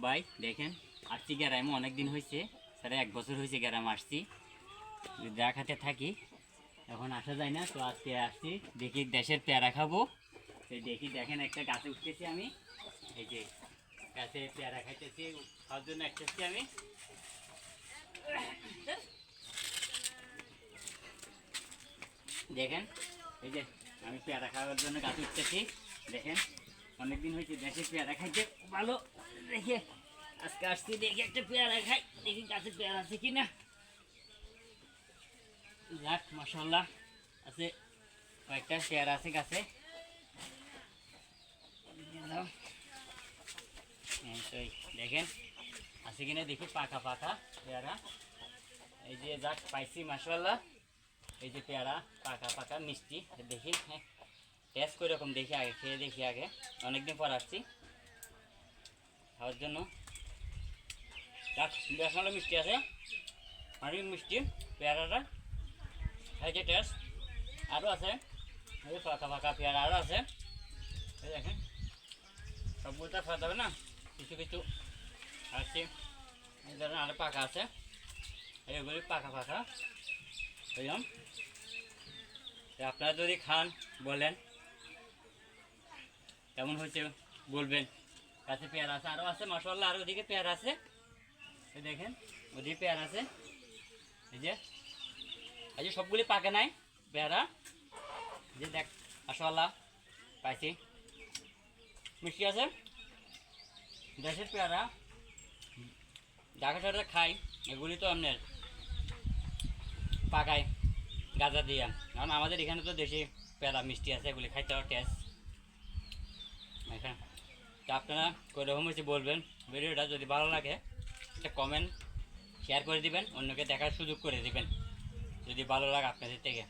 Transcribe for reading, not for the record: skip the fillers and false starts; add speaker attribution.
Speaker 1: ভাই দেখেন আসছি গ্রামে অনেক দিন হয়েছে, স্যার 1 বছর হয়েছে গ্রামে আসছি, দেখাতে থাকি, এখন আসা যায় না। তো আজকে আসছি, দেখি দেশের পেয়ারা খাবো। এই দেখি দেখেন একটা গাছে উঠতেছি আমি, এই যে গাছে পেয়ারা খাইতেছি, খাওয়ার জন্য আসতেছি আমি। দেখেন এই যে আমি পেয়ারা খাওয়ার জন্য গাছে উঠতেছি। দেখেন অনেকদিন হয়েছে দেশের পেয়ারা খাইতে, ভালো দেখে আজকে আসছি, দেখি একটা পেয়ারা খাই, দেখি গাছে পেয়ারা আছে কিনা। যাক মাশাআল্লাহ আছে, কয়েকটা পেয়ারা আছে গাছে। দেখেন আছে কিনা দেখি, পাকা পাকা পেয়ারা। এই যে যাক পাইছি মাশাআল্লাহ, এই যে পেয়ারা পাকা পাকা মিষ্টি। দেখি টেস্ট করে রকম দেখি, আগে খেয়ে দেখি, আগে অনেকদিন পর আসছি খাওয়ার জন্য। যাক বেশ ভালো মিষ্টি আছে, অনেক মিষ্টি পেয়ারাটা, খাইতে টেস্ট। আরও আছে এই যে পাকা পাকা পেয়ারা আরও আছে, এই দেখেন সবগুলো তো খাওয়া যাবে না, কিছু কিছু আছে এই ধরেন আরও পাকা আছে, এইগুলি পাকা পাকা বুঝলাম। আপনারা যদি খান বলেন কেমন হয়েছে বলবেন। কাছে পেয়ারা আছে, আরও আছে মাশাআল্লাহ, আর ওদিকে পেয়ারা আছে, এই দেখেন ওদিকে পেয়ারা আছে, এই যে সবগুলি পাকে নাই পেয়ারা, যে দেখ মাশাআল্লাহ পাইছি, মিষ্টি আছে। দেশের পেয়ারা ঢাকা শহরে খাই, এগুলি তো আপনার পাকায় গাজা দিয়া, কারণ আমাদের এখানে তো দেশি পেয়ারা মিষ্টি আছে, এগুলি খাইতে হবে টেস্ট। এখানে তো আপনারা কীরকম হয়েছে বলবেন। ভিডিওটা যদি ভালো লাগে একটা কমেন্ট শেয়ার করে দিবেন, অন্যকে দেখার সুযোগ করে দিবেন যদি ভালো লাগে আপনাদের থেকে।